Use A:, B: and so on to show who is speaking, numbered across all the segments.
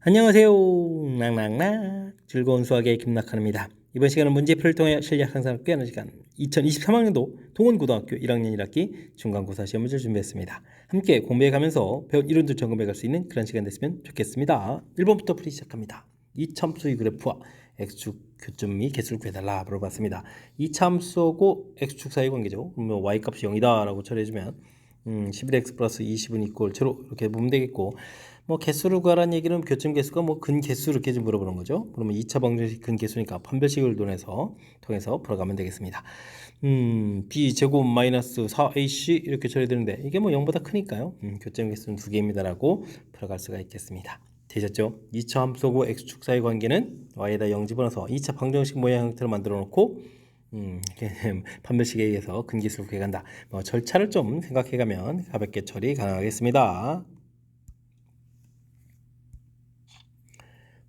A: 안녕하세요. 낭낭낭 즐거운 수학의 김낙환입니다. 이번 시간은 문제풀이를 통해 실력 향상을 꾀하는 시간 2023학년도 동원고등학교 1학년 1학기 중간고사 시험 문제를 준비했습니다. 함께 공부해가면서 배운 이론들 점검해갈 수 있는 그런 시간 됐으면 좋겠습니다. 1번부터 풀이 시작합니다. 이참수의 그래프와 x축 교점 및 개수를 구해달라 물어봤습니다. 이참수하고 x축 사이 관계죠. 그러면 y값이 0이다 라고 처리해주면 11x 플러스 20은 이꼴 제로 이렇게 보면 되겠고, 뭐 개수를 구하라는 얘기는 교점 개수가 뭐 근 개수 이렇게 좀 물어보는 거죠. 그러면 2차 방정식 근 개수니까 판별식을 통해서 풀어가면 되겠습니다. b 제곱 마이너스 4ac 이렇게 처리되는데 이게 뭐 0보다 크니까요. 교점 개수는 2개입니다라고 풀어갈 수가 있겠습니다. 되셨죠? 2차 함수고 x축 사이 관계는 y에다 0 집어넣어서 2차 방정식 모양 형태로 만들어 놓고 판별식에 의해서 근기수를 구해간다. 뭐 절차를 좀 생각해가면 가볍게 처리 가능하겠습니다.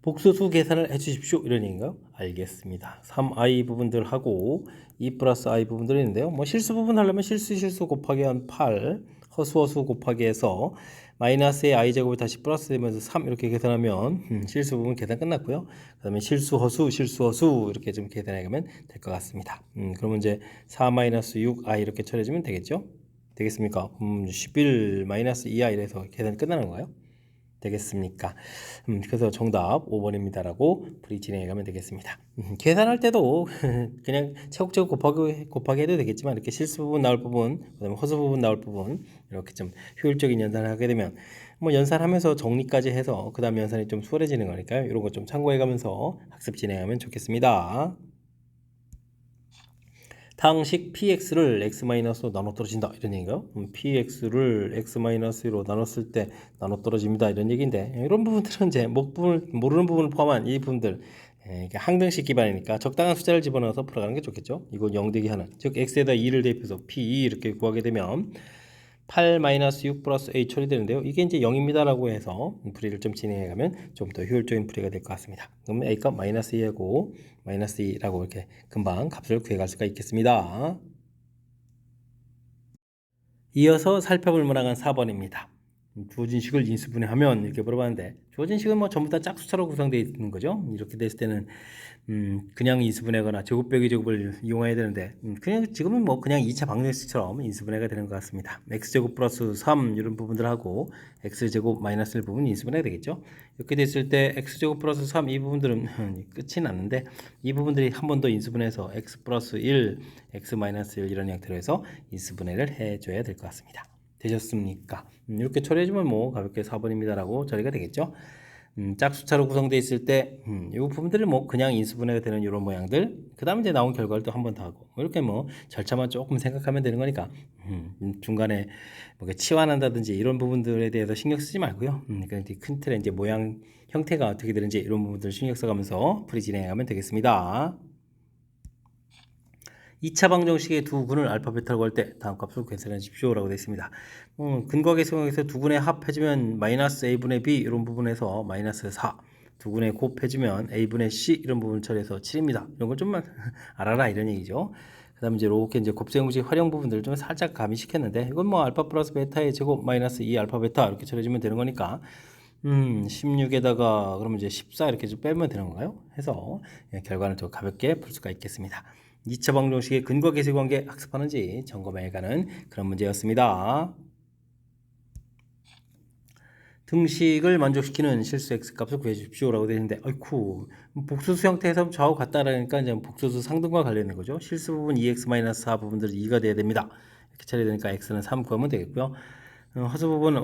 A: 복수수 계산을 해주십시오 이런 얘기인가요? 알겠습니다. 3i 부분들하고 2 플러스 i 부분들이 있는데요. 뭐 실수 부분 하려면 실수 곱하기 한 8 허수 곱하기 해서 마이너스의 i제곱이 다시 플러스 되면서 3 이렇게 계산하면 실수 부분 계산 끝났고요. 그 다음에 실수 허수 이렇게 좀 계산해 가면 될 것 같습니다. 그러면 이제 4 마이너스 6i 이렇게 처리해주면 되겠죠? 되겠습니까? 11 마이너스 2i 이래서 계산이 끝나는 건가요? 되겠습니까? 그래서 정답 5번입니다라고 풀이 진행해 가면 되겠습니다. 계산할 때도 그냥 차곡차곡 곱하기 해도 되겠지만 이렇게 실수 부분 나올 부분, 그다음에 허수 부분 나올 부분 이렇게 좀 효율적인 연산을 하게 되면 뭐 연산하면서 정리까지 해서 그다음 연산이 좀 수월해지는 거니까요. 이런 거 좀 참고해 가면서 학습 진행하면 좋겠습니다. 다항식 px를 x-로 나눠 떨어진다 이런 얘기인가요? px를 x-로 나눴을 때 나눠 떨어집니다 이런 얘기인데, 이런 부분들은 이제 모르는 부분을 포함한 이 부분들 이게 항등식 기반이니까 적당한 숫자를 집어넣어서 풀어가는 게 좋겠죠. 이건 0 되기 하는, 즉 x에다 2를 대입해서 p2 이렇게 구하게 되면 8-6 플러스 a 처리되는데요. 이게 이제 0입니다라고 해서 풀이를 좀 진행해가면 좀 더 효율적인 풀이가 될 것 같습니다. 그럼 a값 마이너스 2하고 마이너스 2라고 이렇게 금방 값을 구해갈 수가 있겠습니다. 이어서 살펴볼 문항은 4번입니다. 주어진 식을 인수분해하면 이렇게 물어봤는데, 주어진 식은 뭐 전부 다 짝수차로 구성되어 있는 거죠. 이렇게 됐을 때는 그냥 인수분해하거나 제곱 빼기 제곱을 이용해야 되는데, 그냥 지금은 뭐 그냥 2차 방정식처럼 인수분해가 되는 것 같습니다. x제곱 플러스 3 이런 부분들하고 x제곱 마이너스 1 부분 인수분해가 되겠죠. 이렇게 됐을 때 x제곱 플러스 3 이 부분들은 끝이 났는데, 이 부분들이 한 번 더 인수분해해서 x 플러스 1, x 마이너스 1 이런 형태로 해서 인수분해를 해줘야 될 것 같습니다. 되셨습니까? 이렇게 처리해주면 뭐 가볍게 4번입니다라고 처리가 되겠죠. 짝수차로 구성되어 있을 때, 이 부분들을 뭐 그냥 인수분해가 되는 이런 모양들, 그 다음에 이제 나온 결과를 또 한 번 더 하고, 뭐 이렇게 뭐 절차만 조금 생각하면 되는 거니까, 중간에 뭐 치환한다든지 이런 부분들에 대해서 신경 쓰지 말고요. 큰 틀에 이제 모양, 형태가 어떻게 되는지 이런 부분들 신경 써가면서 풀이 진행하면 되겠습니다. 2차 방정식의 두 군을 알파 베타라고 할 때 다음 값을 계산해 주십시오 라고 되어 있습니다. 근과 계수에서 두 군의 합해주면 마이너스 a분의 b 이런 부분에서 마이너스 4, 두 군의 곱해주면 a분의 c 이런 부분 처리해서 7입니다. 이런 걸 좀만 알아라 이런 얘기죠. 그 다음에 이제 이렇게 이제 곱셈공식 활용 부분들을 좀 살짝 가미시켰는데, 이건 뭐 알파 플러스 베타의 제곱 마이너스 2 알파 베타 이렇게 처리해주면 되는 거니까 16에다가 그러면 이제 14 이렇게 좀 빼면 되는 건가요? 해서 결과는 좀 가볍게 풀 수가 있겠습니다. 2차 방정식의 근거 계수 관계 학습하는지 점검해가는 그런 문제였습니다. 등식을 만족시키는 실수 x값을 구해 주십시오 라고 되어 있는데, 아이쿠, 복수수 형태에서 좌우 같다라니까 이제 복수수 상등과 관련된 거죠. 실수 부분 2x-4 부분들이 2가 돼야 됩니다. 이렇게 처리되니까 x는 3 구하면 되겠고요. 허수 부분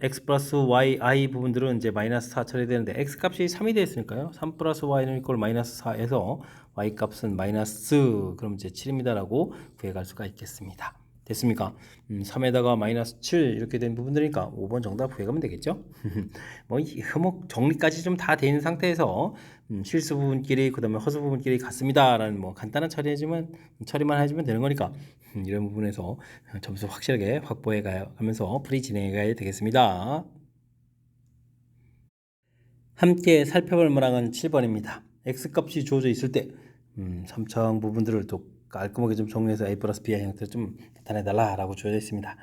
A: x 플러스 yi 부분들은 이제 마이너스 4 처리되는데, x 값이 3이 되었으니까요. 3 플러스 y는 이꼴 마이너스 4에서 y 값은 마이너스, 그럼 이제 7입니다라고 구해갈 수가 있겠습니다. 됐습니까? 3에다가 마이너스 7 이렇게 된 부분들이니까 5번 정답 구해가면 되겠죠? 뭐 정리까지 좀 다 돼 있는 상태에서 실수 부분끼리 그 다음에 허수 부분끼리 같습니다라는 뭐 간단한 처리만 해주면 되는 거니까 이런 부분에서 점수 확실하게 확보해 가면서 풀이 진행해 가야 되겠습니다. 함께 살펴볼 문항은 7번입니다. x값이 주어져 있을 때 3차항 부분들을 또 깔끔하게 좀 정리해서 A 플러스 B의 형태를 좀 나타내달라라고 주어져 있습니다.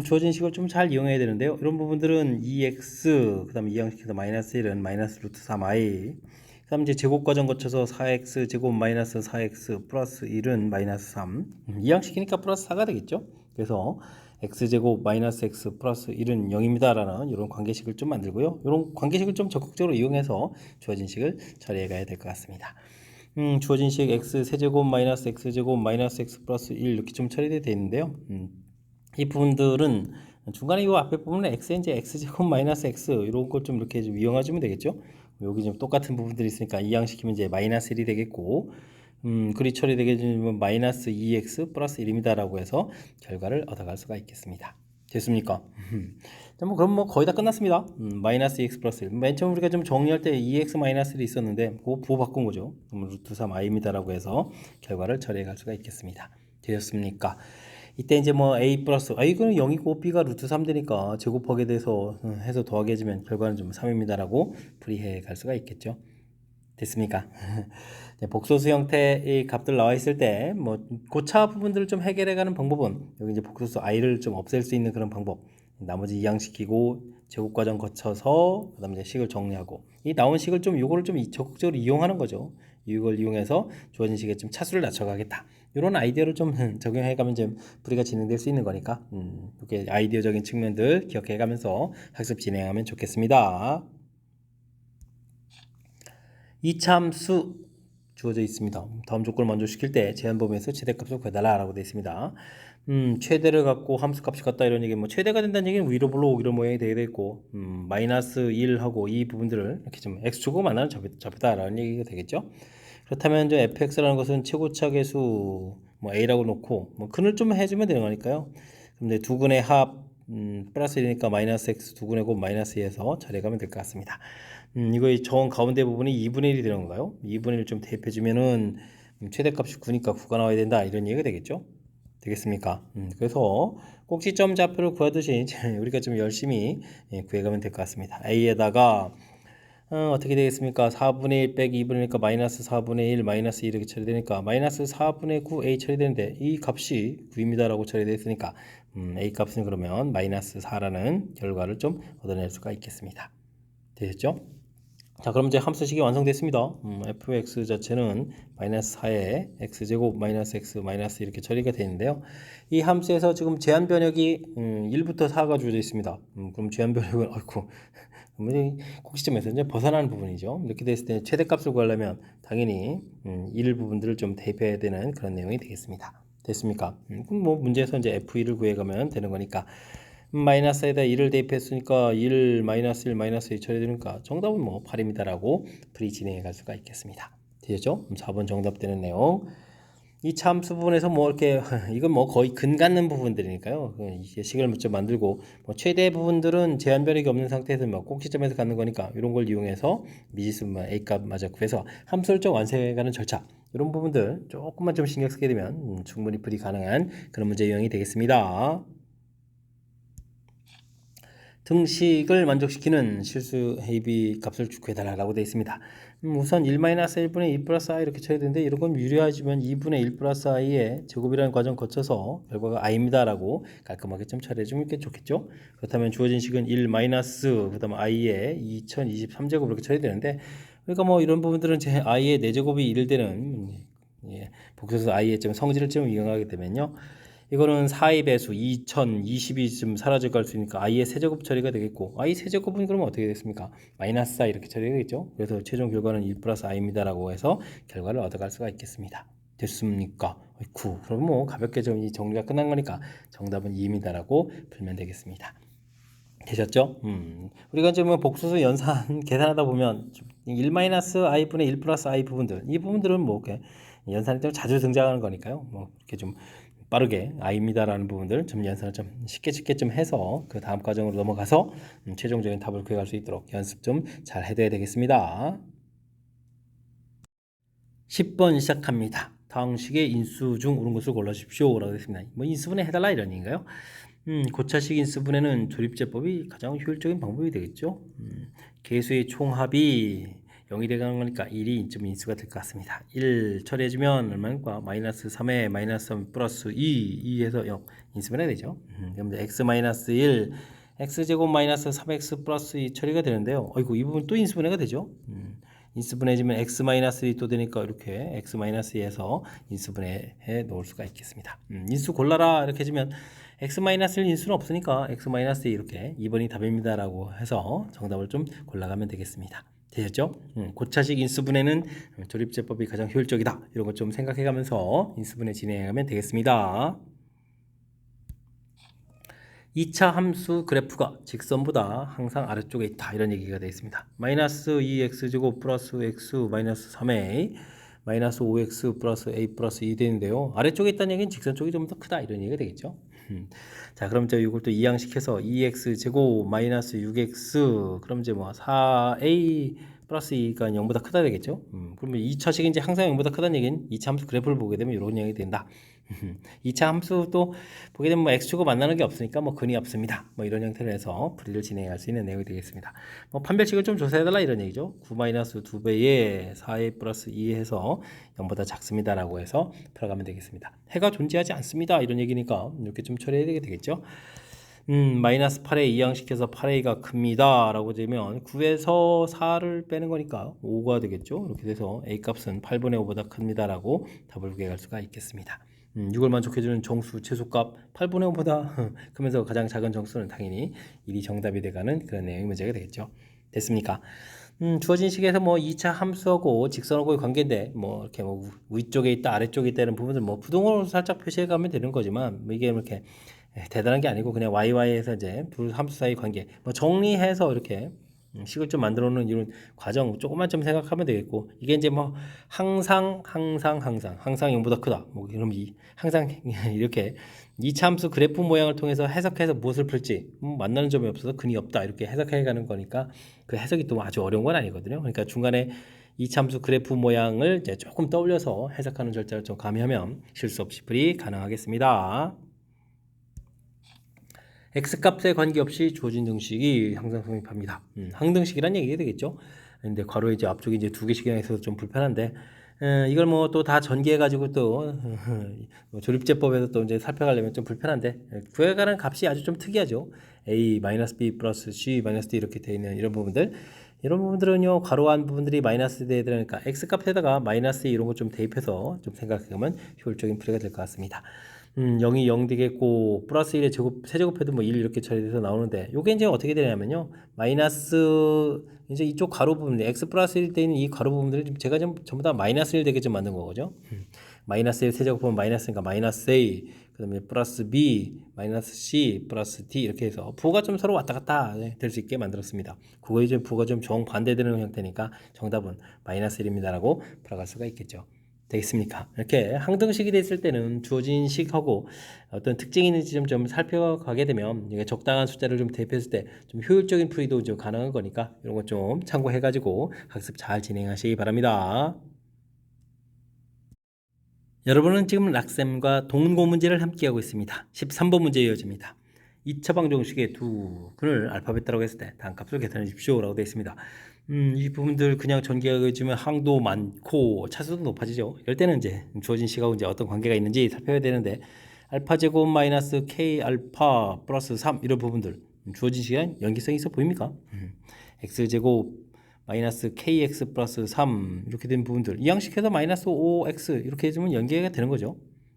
A: 주어진 식을 좀 잘 이용해야 되는데요. 이런 부분들은 2x, 그 다음에 2항식에서 마이너스 1은 마이너스 루트 3i, 그 다음 이제 제곱 과정 거쳐서 4x 제곱 마이너스 4x 플러스 1은 마이너스 3, 2항식이니까 플러스 4가 되겠죠. 그래서 x제곱 마이너스 x 플러스 1은 0입니다 라는 이런 관계식을 좀 만들고요. 이런 관계식을 좀 적극적으로 이용해서 주어진 식을 처리해 가야 될 것 같습니다. 주어진 식 x 세제곱 마이너스 x제곱 마이너스 x 플러스 1 이렇게 좀 처리되어 있는데요. 이 부분들은 중간에 이 앞에 부분은 x에 이제 x제곱 마이너스 x 이런 걸 좀 이렇게 좀 이용해주면 되겠죠. 여기 좀 똑같은 부분들이 있으니까 이항시키면 이제 마이너스 1이 되겠고, 그리 처리되게 되면 마이너스 2x 플러스 1입니다 라고 해서 결과를 얻어갈 수가 있겠습니다. 됐습니까? 그럼 뭐 거의 다 끝났습니다. 마이너스 2x 플러스 1. 맨 처음 우리가 좀 정리할 때 2x 마이너스 1이 있었는데 그거 부호 바꾼 거죠. 그럼 루트 3i입니다 라고 해서 결과를 처리해 갈 수가 있겠습니다. 되셨습니까? 이때 이제 뭐 a 플러스 이거는 0이고 b가 루트 3 되니까 제곱하게 돼서 해서 더하게 해주면 결과는 좀 3입니다 라고 풀이해 갈 수가 있겠죠. 됐습니까? 복소수 형태의 값들 나와 있을 때 뭐 고차 부분들을 좀 해결해 가는 방법은 여기 이제 복소수 i를 좀 없앨 수 있는 그런 방법, 나머지 이항시키고 제곱 과정 거쳐서 그다음에 이제 식을 정리하고 이 나온 식을 좀 요거를 좀 적극적으로 이용하는 거죠. 이걸 이용해서 주어진 식에 좀 차수를 낮춰가겠다. 이런 아이디어를 좀 적용해 가면 좀 풀이가 진행될 수 있는 거니까 이렇게 아이디어적인 측면들 기억해 가면서 학습 진행하면 좋겠습니다. 이참수 주어져 있습니다. 다음 조건을 만족시킬 때 제한 범위에서 최대값을 구해달라라고 되어 있습니다. 최대를 갖고 함수값이 같다 이런 얘기, 뭐 최대가 된다는 얘기는 위로 불러오고 이런 모양이 되게 있고, 마이너스 1하고 이 부분들을 이렇게 좀 x축으로 만나는 좌표다라는 얘기가 되겠죠. 그렇다면 이제 fx라는 것은 최고차 계수 뭐 a라고 놓고 뭐 근을 좀 해주면 되는 거니까요. 그럼 두 근의 합 플러스 1이니까 마이너스 x 두 근의 곱 마이너스 2에서 처리해가면 될 것 같습니다. 이거 정 가운데 부분이 2분의 1이 되는 건가요? 2분의 1 좀 대입해주면은 최대값이 9니까 9가 나와야 된다 이런 얘기가 되겠죠? 되겠습니까? 그래서 꼭지점 좌표를 구하듯이 우리가 좀 열심히 구해가면 될 것 같습니다. a에다가 어떻게 되겠습니까? 4분의 1 빼기 2분의 1이니까 마이너스 4분의 1 마이너스 2 이렇게 처리되니까 마이너스 4분의 9 a 처리되는데 이 값이 9입니다 라고 처리되어 있으니까 a 값은 그러면 마이너스 4라는 결과를 좀 얻어낼 수가 있겠습니다. 되셨죠? 자, 그럼 이제 함수식이 완성됐습니다. fx 자체는 마이너스 4에 x제곱 마이너스 x 마이너스 이렇게 처리가 되는데요. 이 함수에서 지금 제한 변역이 1부터 4가 주어져 있습니다. 그럼 제한 변역은 아이고 꼭지점에서 이제 벗어나는 부분이죠. 이렇게 됐을 때 최대값을 구하려면 당연히 1 부분들을 좀 대입해야 되는 그런 내용이 되겠습니다. 됐습니까? 그럼 뭐 문제에서 이제 f1을 구해가면 되는 거니까 마이너스에다 1을 대입했으니까 1 마이너스 1 마이너스 2 처리되니까 정답은 뭐 8입니다 라고 풀이 진행해 갈 수가 있겠습니다. 되셨죠? 4번 정답 되는 내용. 이 참수 부분에서 뭐 이렇게 이건 뭐 거의 근 갖는 부분들이니까요. 이게 식을 좀 만들고 뭐 최대 부분들은 제한 변역이 없는 상태에서 뭐 꼭지점에서 갖는 거니까 이런 걸 이용해서 미지수 a 값 마저 구해서 함수 설정 완성해가는 절차, 이런 부분들 조금만 좀 신경 쓰게 되면 충분히 풀이 가능한 그런 문제 유형이 되겠습니다. 등식을 만족시키는 실수 a,b 값을 구해달라고 되어 있습니다. 우선 1-1분의 2 플러스 i 이렇게 처리되는데 이런 건 유리하지만 2분의 1 플러스 i의 제곱이라는 과정 거쳐서 결과가 i입니다 라고 깔끔하게 좀 처리해주면 좋겠죠. 그렇다면 주어진 식은 1 마이너스 그 다음 i의 2023제곱 이렇게 처리되는데, 그러니까 뭐 이런 부분들은 제 i의 4제곱이 1 되는 복소수 i의 성질을 좀 이용하게 되면요, 이거는 4의 배수 2022쯤 사라져 갈 수 있으니까 i의 세제곱 처리가 되겠고, i 세제곱은 그러면 어떻게 되겠습니까? 마이너스 4 이렇게 처리가 되겠죠. 그래서 최종 결과는 1 플러스 i입니다 라고 해서 결과를 얻어갈 수가 있겠습니다. 됐습니까? 9. 그럼 뭐 가볍게 좀 이 정리가 끝난 거니까 정답은 2입니다 라고 풀면 되겠습니다. 되셨죠? 우리가 이제 뭐 복수수 연산 계산하다 보면 1-i분의 1 플러스 i 부분들, 이 부분들은 뭐 이렇게 연산이 좀 자주 등장하는 거니까요. 뭐 이렇게 좀 빠르게 i입니다라는 부분들 좀 연산을 좀 쉽게 좀 해서 그 다음 과정으로 넘어가서 최종적인 답을 구해갈 수 있도록 연습 좀 잘 해둬야 되겠습니다. 10번 시작합니다. 다음 식의 인수 중 옳은 것을 골라주십시오 라고 했습니다. 뭐 인수분해 해달라 이런 얘기인가요? 고차식 인수분해는 조립제법이 가장 효율적인 방법이 되겠죠. 계수의 총합이 0이 되는 거니까 1이 좀 인수가 될 것 같습니다. 1 처리해주면 얼마니까 마이너스 3에 마이너스 3 플러스 2 2에서 0 인수분해 되죠. 그럼 x 마이너스 1 x제곱 마이너스 3x 플러스 2 처리가 되는데요. 어이구 이 부분 또 인수분해가 되죠. 인수분해지면 x 마이너스 2 또 되니까 이렇게 x 마이너스 2에서 인수분해해 놓을 수가 있겠습니다. 인수 골라라 이렇게 해주면 x 마이너스 1 인수는 없으니까 x 마이너스 2 이렇게 2번이 답입니다라고 해서 정답을 좀 골라가면 되겠습니다. 되셨죠? 고차식 인수분해는 조립제법이 가장 효율적이다. 이런 것 좀 생각해가면서 인수분해 진행하면 되겠습니다. 2차 함수 그래프가 직선보다 항상 아래쪽에 있다. 이런 얘기가 되어 있습니다. 마이너스 2x제곱 플러스 x 마이너스 3a 마이너스 5x 플러스 a 플러스 2 되는데요. 아래쪽에 있다는 얘기는 직선 쪽이 좀 더 크다. 이런 얘기가 되겠죠. 자, 그럼 이제 이걸 또 이항시켜서 2x 제곱 마이너스 6x 그럼 이제 뭐 4a 플러스 2가 0보다 크다 되겠죠. 그러면 2차식이 이제 항상 0보다 크다는 얘기는 2차 함수 그래프를 보게 되면 이런 얘기 된다. 2차 함수도 보게 되면 뭐 x축을 만나는 게 없으니까 뭐 근이 없습니다. 뭐 이런 형태로 해서 풀이를 진행할 수 있는 내용이 되겠습니다. 뭐 판별식을 좀 조사해달라 이런 얘기죠. 9 마이너스 2배에 4a 플러스 2 해서 0보다 작습니다라고 해서 풀어가면 되겠습니다. 해가 존재하지 않습니다. 이런 얘기니까 이렇게 좀 처리해야 되겠죠. 마이너스 8에 이항시켜서 8a가 큽니다 라고 되면 9에서 4를 빼는 거니까 5가 되겠죠. 이렇게 돼서 a 값은 8분의 5보다 큽니다 라고 답을 구해갈 수가 있겠습니다. 6을 만족해주는 정수 최소값 8분의 5보다 크면서 가장 작은 정수는 당연히 1이 정답이 돼가는 그런 내용의 문제가 되겠죠. 됐습니까? 주어진 식에서 뭐 2차 함수하고 직선하고의 관계인데 뭐 이렇게 뭐 위쪽에 있다 아래쪽에 있다는 부분들 뭐 부동으로 살짝 표시해 가면 되는 거지만 뭐 이게 이렇게 대단한 게 아니고 그냥 YY에서 이제 두 함수 사이 관계 뭐 정리해서 이렇게 식을 좀 만들어 놓는 이런 과정 조금만 좀 생각하면 되겠고 이게 이제 뭐 항상 0보다 크다 뭐 그럼 이 항상 이렇게 2차 함수 그래프 모양을 통해서 해석해서 무엇을 풀지 만나는 점이 없어서 근이 없다 이렇게 해석해 가는 거니까 그 해석이 또 아주 어려운 건 아니거든요. 그러니까 중간에 2차 함수 그래프 모양을 이제 조금 떠올려서 해석하는 절차를 좀 가미하면 실수 없이 풀이 가능하겠습니다. x값에 관계없이 주어진 등식이 항상 성립합니다. 항등식이란 얘기가 되겠죠. 근데 괄호에 이제 앞쪽에 이제 두 개씩이나 있어서 좀 불편한데 이걸 뭐 또 다 전개해가지고 또 조립제법에서 또 이제 살펴가려면 좀 불편한데 구해가는 값이 아주 좀 특이하죠. a-b 플러스 c 마이너스 d 이렇게 되어 있는 이런 부분들. 이런 부분들은요 괄호한 부분들이 마이너스 돼야 되니까 x값에다가 마이너스 이런 거 좀 대입해서 좀 생각해보면 효율적인 풀이가 될 것 같습니다. 0이 0 되겠고 플러스 1의 제곱 세제곱해도 뭐 1 이렇게 처리돼서 나오는데 요게 이제 어떻게 되냐면요 마이너스 이제 이쪽 가로 부분 x 플러스 1 때 있는 이 가로 부분들을 제가 좀 전부 다 마이너스 1 되게 좀 만든 거죠. 마이너스 1 세제곱하면 마이너스니까 마이너스 a 그 다음에 플러스 b 마이너스 c 플러스 d 이렇게 해서 부호가 좀 서로 왔다 갔다 될 수 있게 만들었습니다. 그거 이제 부호가 좀 정반대되는 형태니까 정답은 마이너스 1입니다라고 풀어갈 수가 있겠죠. 되겠습니까? 이렇게 항등식이 됐을 때는 주어진 식하고 어떤 특징이 있는지 좀 살펴가게 되면 이게 적당한 숫자를 좀 대입했을 때 좀 효율적인 풀이도 좀 가능한 거니까 이런 것 좀 참고해가지고 학습 잘 진행하시기 바랍니다. 여러분은 지금 락쌤과 동문고 문제를 함께하고 있습니다. 13번 문제 이어집니다. 2차 방정식의 두 근을 알파벳이라고 했을 때 단값을 계산해 주십시오 라고 되어 있습니다. 이 부분들 그냥 전개해주면 항도 많고 차수도 높아지죠. 이럴 때는 이제 주어진 식하고 이제 어떤 관계가 있는지 살펴야 되는데 알파 제곱 마이너스 k 알파 플러스 3 이런 부분들 주어진 식이랑 연기성이 있어 보입니까? x 제곱 마이너스 kx 플러스 3 이렇게 된 부분들 이항식해서 마이너스 5x 이렇게 해주면 연계가 되는 거죠.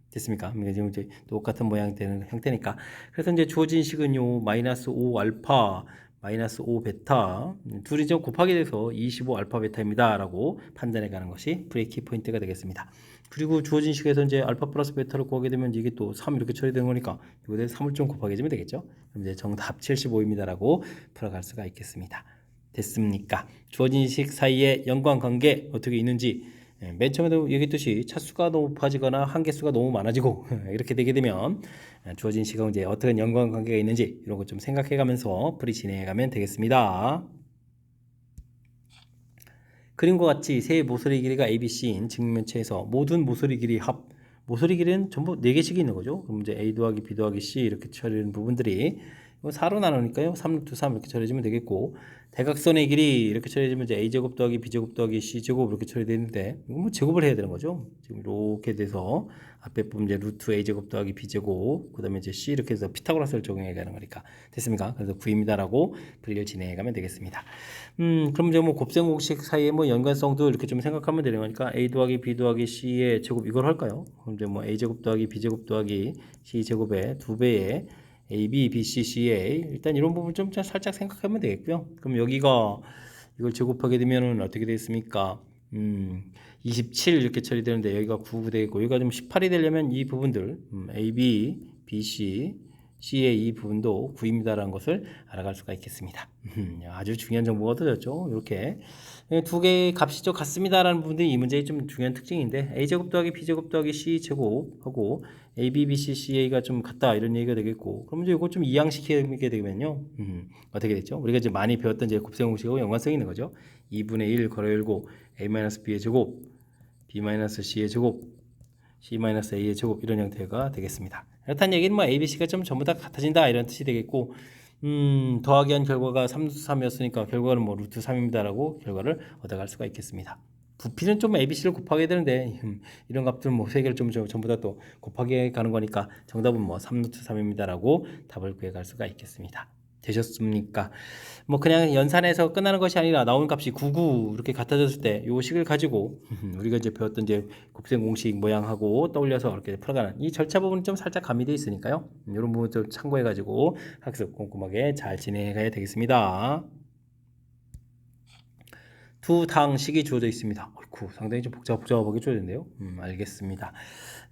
A: 됐습니까? 지금 이제 똑같은 모양이 되는 형태니까 그래서 이제 주어진 식은요 마이너스 5 알파 마이너스 5 베타 둘이 좀 곱하게 돼서 25 알파 베타입니다 라고 판단해 가는 것이 브레이키 포인트가 되겠습니다. 그리고 주어진 식에서 이제 알파 플러스 베타를 구하게 되면 이게 또 3 이렇게 처리되는 거니까 이거에 3을 좀 곱하게 해주면 되겠죠. 그럼 이제 정답 75입니다 라고 풀어갈 수가 있겠습니다. 됐습니까? 주어진 식 사이에 연관관계 어떻게 있는지 맨 처음에도 얘기했듯이 차수가 높아지거나 한계수가 너무 많아지고 이렇게 되게 되면 주어진 식하고 이제 어떤 연관관계가 있는지 이런 것 좀 생각해가면서 풀이 진행해가면 되겠습니다. 그림과 같이 세 모서리 길이가 ABC인 직면체에서 모든 모서리 길이 합 모서리 길이는 전부 4개씩이 있는 거죠. 그럼 이제 A 더하기 B 더하기 C 이렇게 처리하는 부분들이 이거 4로 나누니까요. 3 루트 3 이렇게 처리해주면 되겠고, 대각선의 길이 이렇게 처리해주면 이제 a제곱 더하기 b제곱 더하기 c제곱 이렇게 처리되는데, 이거 뭐 제곱을 해야 되는 거죠. 지금 이렇게 돼서 앞에 보면 이제 루트 a제곱 더하기 b제곱, 그 다음에 이제 c 이렇게 해서 피타고라스를 적용해 가는 거니까 됐습니까? 그래서 9입니다라고 분리를 진행해 가면 되겠습니다. 그럼 이제 뭐 곱셈 공식 사이에 뭐 연관성도 이렇게 좀 생각하면 되는 거니까 a 더하기 b 더하기 c의 제곱 이걸 할까요? 그럼 이제 뭐 a제곱 더하기 b제곱 더하기 c제곱의 2배의 a, b, b, c, c, a 일단 이런 부분 좀 살짝 생각하면 되겠고요. 그럼 여기가 이걸 제곱하게 되면은 어떻게 되겠습니까? 27 이렇게 처리되는데 여기가 9 되겠고 여기가 좀 18이 되려면 이 부분들 a, b, b, c, c의 이 부분도 9입니다라는 것을 알아갈 수가 있겠습니다. 아주 중요한 정보가 얻어졌죠. 이렇게 두 개의 값이 같습니다라는 부분들이 이 문제의 좀 중요한 특징인데 a제곱 더하기 b제곱 더하기 c제곱하고 a, b, b, c, ca가 좀 같다 이런 얘기가 되겠고 그럼 이제 이거 좀 이양시키게 되면요 어떻게 됐죠? 우리가 이제 많이 배웠던 이제 곱셈 공식하고 연관성이 있는 거죠. 2분의 1 괄호 열고 a-b의 제곱 b-c의 제곱 c-a의 제곱 이런 형태가 되겠습니다. 그렇다는 얘기는 뭐 a, b, c가 좀 전부 다 같아진다 이런 뜻이 되겠고 더하기 한 결과가 3이었으니까 결과는 뭐 루트 3입니다라고 결과를 얻어갈 수가 있겠습니다. 부피는 좀 ABC를 곱하게 되는데 이런 값들은 뭐 세 개를 좀 전부 다 또 곱하게 가는 거니까 정답은 뭐 3루트 3입니다라고 답을 구해갈 수가 있겠습니다. 되셨습니까? 뭐 그냥 연산해서 끝나는 것이 아니라 나온 값이 99 이렇게 같아졌을 때 요 식을 가지고 우리가 이제 배웠던 이제 곱셈 공식 모양하고 떠올려서 이렇게 풀어가는 이 절차 부분이 좀 살짝 가미되어 있으니까요. 이런 부분 좀 참고해 가지고 학습 꼼꼼하게 잘 진행해 가야 되겠습니다. 두 당식이 주어져 있습니다. 상당히 좀 복잡하게 주어졌는데요. 알겠습니다.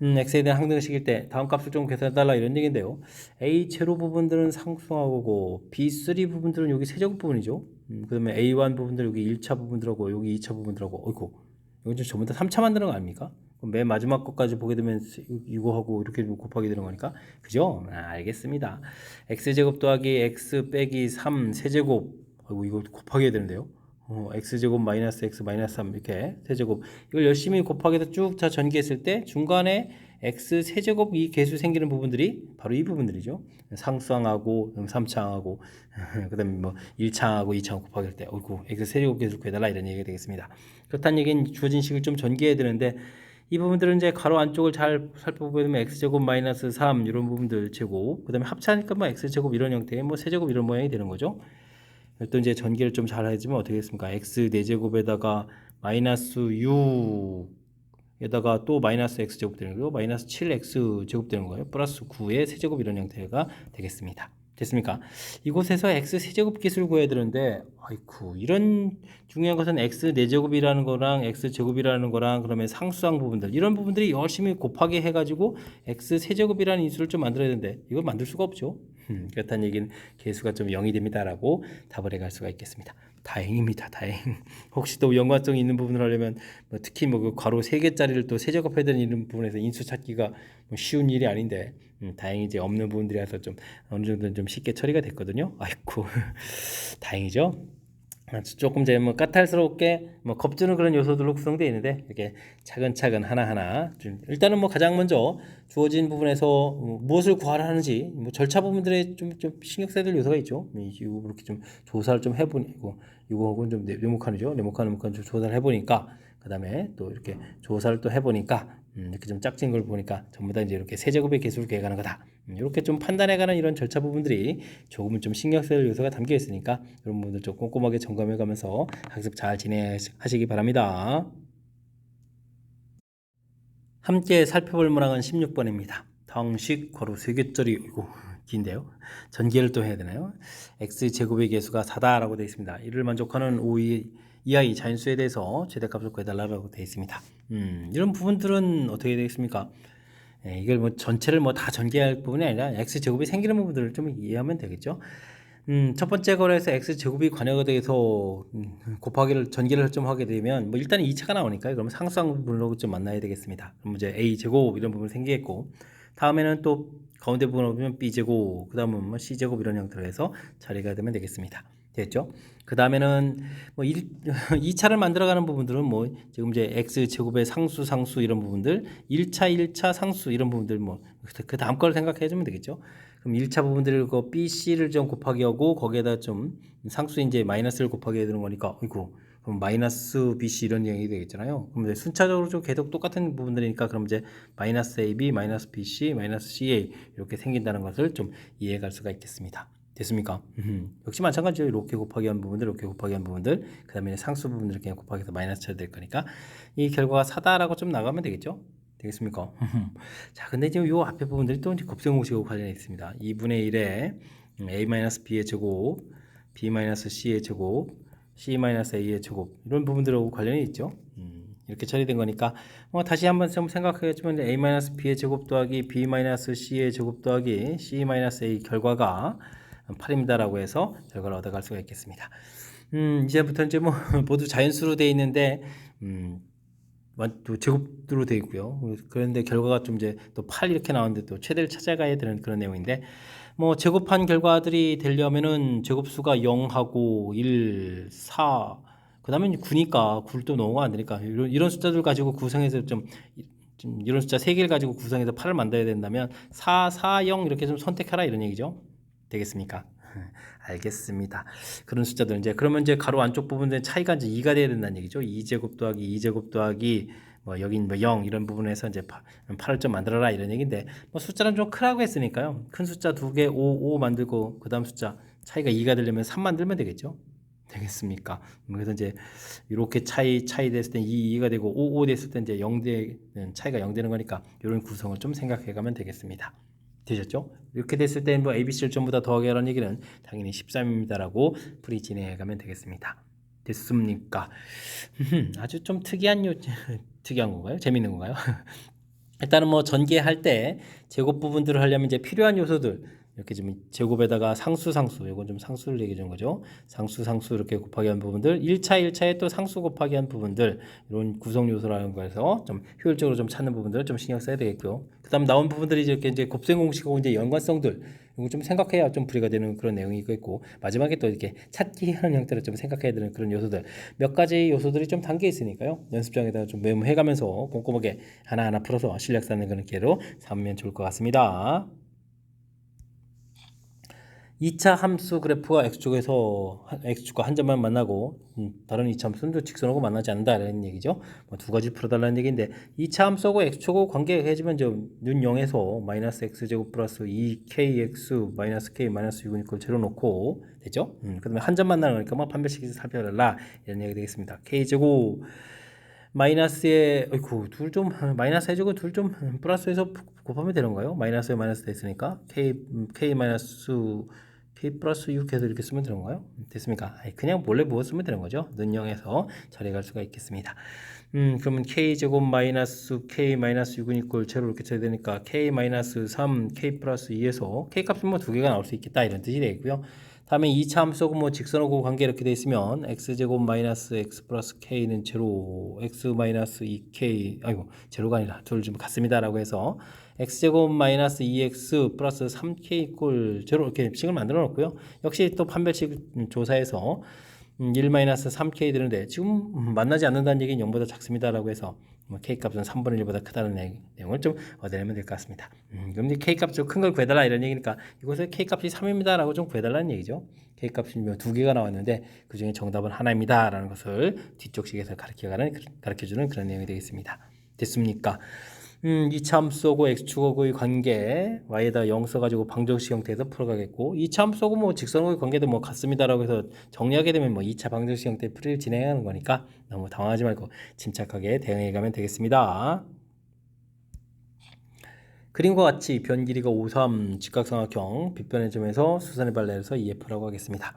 A: x에 대한 항등식일 때 다음 값을 좀 계산해달라 이런 얘기인데요. a 제로 부분들은 상수하고 b3 부분들은 여기 세제곱 부분이죠. 그 다음에 a1 부분들 여기 1차 부분들하고 여기 2차 부분들하고 이거 좀 전부 다 3차 만드는 거 아닙니까? 그럼 맨 마지막 것까지 보게 되면 이거하고 이렇게 곱하게 되는 거니까 그죠? 알겠습니다. x제곱 더하기 x 빼기 3 세제곱 이거 곱하게 해야 되는데요. x제곱 마이너스 x 마이너스 3 이렇게 세제곱 이걸 열심히 곱하기해서 쭉 다 전개했을 때 중간에 x 세제곱 이 개수 생기는 부분들이 바로 이 부분들이죠. 상수항하고 3차항하고 그 다음에 뭐 1차항하고 2차항 곱하기할 때 x 세제곱 개수 구해달라 이런 얘기가 되겠습니다. 그렇다는 얘기는 주어진 식을 좀 전개해야 되는데 이 부분들은 이제 가로 안쪽을 잘 살펴보게 되면 x제곱 마이너스 3 이런 부분들 제곱 그 다음에 합차니까 뭐 x제곱 이런 형태의 뭐 세제곱 이런 모양이 되는 거죠. 또 이제 전개를 좀 잘 해주면 어떻게 됐습니까? x 4제곱에다가 마이너스 6에다가 또 마이너스 x제곱 되는 거고 마이너스 7x제곱 되는 거예요. 플러스 9의 세제곱 이런 형태가 되겠습니다. 됐습니까? 이곳에서 x 세제곱 기술을 구해야 되는데 이런 중요한 것은 x 4제곱이라는 거랑 x 제곱이라는 거랑 그러면 상수항 부분들 이런 부분들이 열심히 곱하게 해가지고 x 세제곱이라는 인수를 좀 만들어야 되는데 이걸 만들 수가 없죠. 그렇다는 얘기는 개수가 좀 0이 됩니다라고 답을 해갈 수가 있겠습니다. 다행입니다. 다행. 혹시 또 연관성이 있는 부분을 하려면 뭐 특히 뭐 그 괄호 3개짜리를 또 세제곱해야 되는 이런 부분에서 인수 찾기가 뭐 쉬운 일이 아닌데 다행히 이제 없는 부분들이라서 좀 어느 정도는 좀 쉽게 처리가 됐거든요. 아이고 다행이죠. 조금 이제 뭐 까탈스럽게 뭐 겁주는 그런 요소들로 구성되어 있는데 이렇게 차근차근 하나하나 좀 일단은 뭐 가장 먼저 주어진 부분에서 무엇을 구하라 하는지 뭐 절차 부분들에 좀 신경 써야 될 요소가 있죠. 이거 그렇게 좀 조사를 좀 해보니까 이거하고는 좀 네모칸이죠. 네모칸 좀 조사를 해보니까 그 다음에 또 이렇게 조사를 또 해보니까 이렇게 좀 짝진 걸 보니까 전부 다 이제 이렇게 세제곱의 개수를 구해가는 거다. 이렇게 좀 판단해가는 이런 절차 부분들이 조금은 좀 신경 쓸 요소가 담겨 있으니까 이런 부분들 좀 꼼꼼하게 점검해가면서 학습 잘 진행하시기 바랍니다. 함께 살펴볼 문항은 16번입니다. 당식 괄호 3개짜리 이거 긴데요. 전개를 또 해야 되나요? x제곱의 개수가 4다라고 되어 있습니다. 이를 만족하는 2i 자연수에 대해서 최대값을 구해달라고 되어 있습니다. 이런 부분들은 어떻게 되겠습니까? 이걸 뭐 전체를 뭐 다 전개할 부분이 아니라 x제곱이 생기는 부분들을 좀 이해하면 되겠죠. 첫 번째 거래에서 x제곱이 관여가 돼서 곱하기를 전개를 좀 하게 되면 뭐 일단 2차가 나오니까 그러면 상수항 부분으로 좀 만나야 되겠습니다. 그럼 이제 a제곱 이런 부분 생기겠고 다음에는 또 가운데 부분을 보면 b제곱 그 다음은 뭐 c제곱 이런 형태로 해서 처리가 되면 되겠습니다. 됐죠? 그 다음에는 뭐 2차를 만들어가는 부분들은 뭐 지금 이제 x제곱의 상수 이런 부분들 1차 상수 이런 부분들 뭐 그 다음 걸 생각해 주면 되겠죠. 그럼 1차 부분들을 그 BC를 좀 곱하기 하고 거기에다 좀 상수 이제 마이너스를 곱하기 해야 되는 거니까 이거 그럼 마이너스 BC 이런 얘기 되겠잖아요. 그럼 이제 순차적으로 좀 계속 똑같은 부분들이니까 그럼 이제 마이너스 AB, 마이너스 BC, 마이너스 CA 이렇게 생긴다는 것을 좀 이해해 갈 수가 있겠습니다. 됐습니까? 역시 마찬가지로 이렇게 곱하기 한 부분들, 이렇게 곱하기 한 부분들, 그 다음에 상수 부분들 이렇게 곱하기 해서 마이너스 쳐야 될 거니까 이 결과가 4다라고 좀 나가면 되겠죠? 되겠습니까? 자, 근데 지금 요 앞에 부분들이 또 곱셈 공식하고 관련이 있습니다. 2분의 1에 a-b의 제곱, b-c의 제곱, c-a의 제곱 이런 부분들하고 관련이 있죠. 이렇게 처리된 거니까 다시 한번 좀 생각해주면 a-b의 제곱 더하기 b-c의 제곱 더하기 c-a 결과가 8입니다라고 해서 결과를 얻어갈 수가 있겠습니다. 이제부터 이제 뭐 모두 자연수로 되어 있는데 또 제곱으로 되어 있고요. 그런데 결과가 좀 이제 또 8 이렇게 나오는데 또 최대를 찾아가야 되는 그런 내용인데 뭐 제곱한 결과들이 되려면은 제곱수가 0하고 1, 4, 그 다음에 9니까 9를 또 넘어가 안 되니까 이런 숫자들 가지고 구성해서 좀 이런 숫자 3개를 가지고 구성해서 8을 만들어야 된다면 4, 4, 0 이렇게 좀 선택하라 이런 얘기죠. 되겠습니까? 알겠습니다. 그런 숫자들 이제 그러면 이제 가로 안쪽 부분에 차이가 이제 2가 돼야 된다는 얘기죠. 2제곱 더하기 2제곱 더하기 뭐 여긴 뭐 0 이런 부분에서 이제 8을 좀 만들어라 이런 얘기인데 뭐 숫자는 좀 크라고 했으니까요. 큰 숫자 2개 5 만들고 그다음 숫자 차이가 2가 되려면 3 만들면 되겠죠. 되겠습니까? 그래서 이제 이렇게 차이 됐을 때 2가 되고 5 됐을 때 이제 0대 차이가 0 되는 거니까 이런 구성을 좀 생각해 가면 되겠습니다. 되셨죠? 이렇게 됐을 때 뭐 ABC를 전부 다 더하기 하라는 얘기는 당연히 13입니다라고 풀이 진행해 가면 되겠습니다. 됐습니까? 아주 좀 특이한 건가요? 재밌는 건가요? 일단은 뭐 전개할 때 제곱 부분들을 하려면 이제 필요한 요소들 이렇게 좀 제곱에다가 상수 이건 좀 상수를 얘기해 준 거죠. 상수 이렇게 곱하기 한 부분들 1차에 또 상수 곱하기 한 부분들 이런 구성 요소라는 거에서 좀 효율적으로 좀 찾는 부분들 좀 신경 써야 되겠고요. 그다음 나온 부분들이 이렇게 이제 곱셈 공식하고 이제 연관성들 이거 좀 생각해야 좀 풀이가 되는 그런 내용이 있고 마지막에 또 이렇게 찾기 하는 형태로 좀 생각해야 되는 그런 요소들 몇 가지 요소들이 좀 담겨 있으니까요. 연습장에다가 좀 메모해 가면서 꼼꼼하게 하나하나 풀어서 실력 쌓는 그런 기회로 삼으면 좋을 것 같습니다. 2차 함수 그래프가 x축에서 x축과 한 점만 만나고 다른 2차 함수는 직선하고 만나지 않는다라는 얘기죠. 뭐 두 가지 풀어달라는 얘기인데 2차 함수하고 x축하고 관계해주면 눈 0에서 마이너스 x제곱 플러스 2kx 마이너스 k 마이너스 6은 이퀄 제로 놓고 되죠. 그 다음에 한 점 만나는 거니까 뭐 판별식 살펴달라 이런 얘기 되겠습니다. k제곱 마이너스에 둘 좀 마이너스 해주고 둘 좀 플러스해서 곱하면 되는 거예요. 마이너스에 마이너스 됐으니까 k 마이너스 k 플러스 6 해서 이렇게 쓰면 되는 건가요? 됐습니까? 그냥 몰래 부어 쓰면 되는 거죠. 는영에서 처리할 수가 있겠습니다. 그러면 k 제곱 마이너스 k 마이너스 6은 이꼴 제로 이렇게 쳐야 되니까 k 마이너스 3 k 플러스 2에서 k 값은 뭐 두 개가 나올 수 있겠다 이런 뜻이 되겠고요. 다음에 2차 함수하고 뭐 직선하고 관계 이렇게 돼 있으면 x제곱 마이너스 x 플러스 k는 제로 x 마이너스 2k 제로가 아니라 둘 좀 같습니다라고 해서 x제곱 마이너스 2x 플러스 3k 이꼴 제로 이렇게 식을 만들어 놓고요. 역시 또 판별식 조사에서 1 마이너스 3k 되는데 지금 만나지 않는다는 얘기는 0보다 작습니다라고 해서 k 값은 3분의 1보다 크다는 내용을 좀 얻어내면 될 것 같습니다. 그럼 k 값 좀 큰 걸 구해달라 이런 얘기니까 이곳에 k 값이 3입니다라고 좀 구해달라는 얘기죠. k 값이 두 개가 나왔는데 그 중에 정답은 하나입니다라는 것을 뒤쪽 식에서 가르쳐주는 그런 내용이 되겠습니다. 됐습니까? 2차 함수하고 x축하고의 관계 y에다 0 써가지고 방정식 형태에서 풀어가겠고 2차 함수하고 뭐 직선하고의 관계도 뭐 같습니다라고 해서 정리하게 되면 뭐 2차 방정식 형태의 풀이를 진행하는 거니까 너무 당황하지 말고 침착하게 대응해 가면 되겠습니다. 그림과 같이 변 길이가 5, 3 직각삼각형 빗변의 점에서 수선의 발레에서 EF라고 하겠습니다.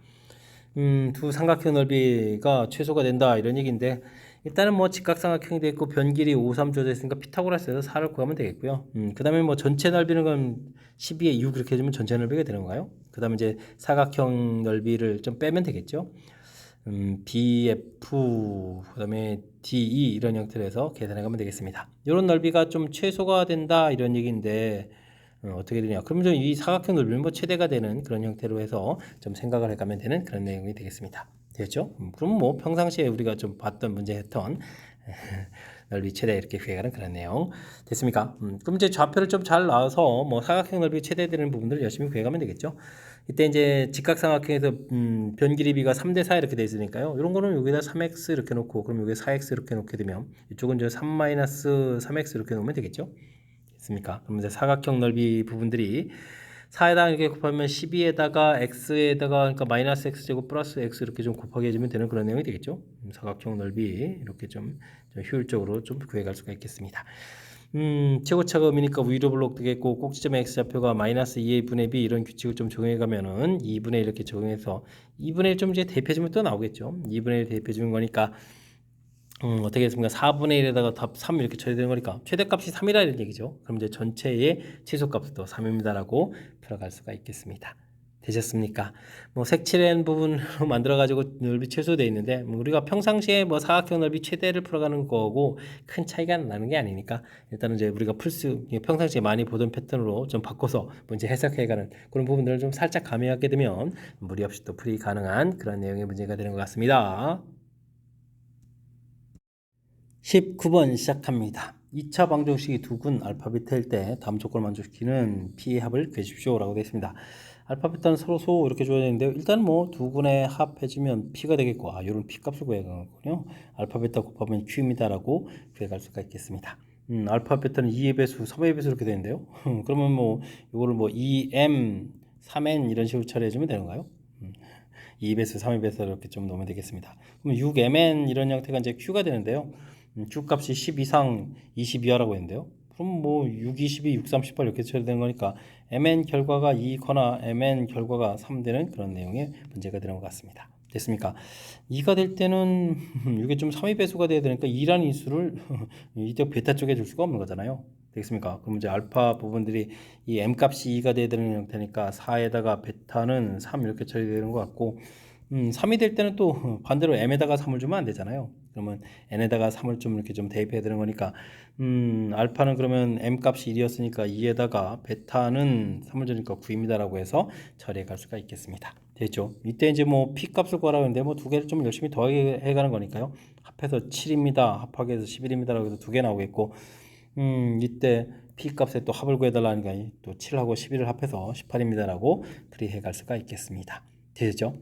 A: 두 삼각형 넓이가 최소가 된다 이런 얘기인데 일단은 뭐 직각삼각형이 되어 있고 변 길이 5, 3 주어져 있으니까 피타고라스에서 4를 구하면 되겠고요. 그 다음에 뭐 전체 넓이는 건 12에 6 이렇게 해주면 전체 넓이가 되는 건가요? 그 다음에 이제 사각형 넓이를 좀 빼면 되겠죠. BF 그 다음에 DE 이런 형태로 해서 계산해 가면 되겠습니다. 이런 넓이가 좀 최소가 된다 이런 얘기인데 어떻게 되냐? 그러면 이 사각형 넓이는 뭐 최대가 되는 그런 형태로 해서 좀 생각을 해가면 되는 그런 내용이 되겠습니다. 되겠죠? 그럼 뭐 평상시에 우리가 좀 봤던 문제 했던 넓이 최대 이렇게 구해가는 그런 내용 됐습니까? 그럼 이제 좌표를 좀 잘 나와서 뭐 사각형 넓이 최대되는 부분들을 열심히 구해가면 되겠죠. 이때 이제 직각삼각형에서 변 길이비가 3대 4 이렇게 돼 있으니까요. 이런 거는 여기다 3x 이렇게 놓고 그럼 여기 4x 이렇게 놓게 되면 이쪽은 이제 3-3x 이렇게 놓으면 되겠죠. 됐습니까? 그럼 이제 사각형 넓이 부분들이 4에다가 이렇게 곱하면 12에다가 x에다가 그러니까 마이너스 x제곱 플러스 x 이렇게 좀 곱하기 해주면 되는 그런 내용이 되겠죠. 사각형 넓이 이렇게 좀 효율적으로 좀 구해갈 수가 있겠습니다. 최고차가 의미니까 위로 블록 되겠고 꼭지점의 x좌표가 마이너스 2a 분의 b 이런 규칙을 좀 적용해 가면은 2분의 1 이렇게 적용해서 2분의 1 좀 이제 대입해주면 또 나오겠죠. 2분의 1 대입해주는 거니까 어떻게 했습니까? 4분의 1에다가 답 3 이렇게 쳐야 되는 거니까 최대값이 3이라 이런 얘기죠. 그럼 이제 전체의 최소값도 3입니다라고 풀어갈 수가 있겠습니다. 되셨습니까? 뭐 색칠한 부분으로 만들어가지고 넓이 최소되어 있는데 우리가 평상시에 뭐 사각형 넓이 최대를 풀어가는 거고 큰 차이가 나는 게 아니니까 일단은 이제 우리가 평상시에 많이 보던 패턴으로 좀 바꿔서 문제 해석해가는 그런 부분들을 좀 살짝 가미하게 되면 무리 없이 또 풀이 가능한 그런 내용의 문제가 되는 것 같습니다. 19번 시작합니다. 2차 방정식이 두근 알파벳일 때 다음 조건을 만족시키는 P의 합을 구해주십시오 라고 되어 있습니다. 알파벳은 서로 소 이렇게 줘야 되는데요. 일단 뭐 두근의 합해주면 P가 되겠고 이런 P 값을 구해가거든요. 알파벳과 곱하면 Q입니다 라고 구해갈 수가 있겠습니다. 알파벳은 2의 배수, 3의 배수 이렇게 되는데요. 그러면 뭐 이거를 뭐 2M, 3N 이런 식으로 처리해주면 되는가요? 2의 배수, 3의 배수 이렇게 좀 넣으면 되겠습니다. 그럼 6mn 이런 형태가 이제 Q가 되는데요. Q 값이 10 이상 20 이하라고 했는데요. 그럼 뭐 6, 22, 6, 3, 18 이렇게 처리되는 거니까 mn 결과가 2거나 mn 결과가 3 되는 그런 내용의 문제가 되는 것 같습니다. 됐습니까? 2가 될 때는 이게 좀 3의 배수가 돼야 되니까 2라는 인수를 이쪽 베타 쪽에 줄 수가 없는 거잖아요. 되겠습니까? 그럼 이제 알파 부분들이 이 m 값이 2가 돼야 되는 형태니까 4에다가 베타는 3 이렇게 처리되는 것 같고 3이 될 때는 또 반대로 m에다가 3을 주면 안 되잖아요. 그러면 n에다가 3을 좀 이렇게 좀 대입해야 되는 거니까 알파는 그러면 m 값이 1이었으니까 2에다가 베타는 3을 주니까 9입니다라고 해서 처리해 갈 수가 있겠습니다. 됐죠? 이때 이제 뭐 p 값을 구하라고 했는데 뭐 두 개를 좀 열심히 더해 가는 거니까요. 합해서 7입니다. 합하기 해서 11입니다라고 해서 두 개 나오겠고 이때 p 값에 또 합을 구해달라니까 또 7하고 11을 합해서 18입니다라고 풀이해 갈 수가 있겠습니다. 되죠?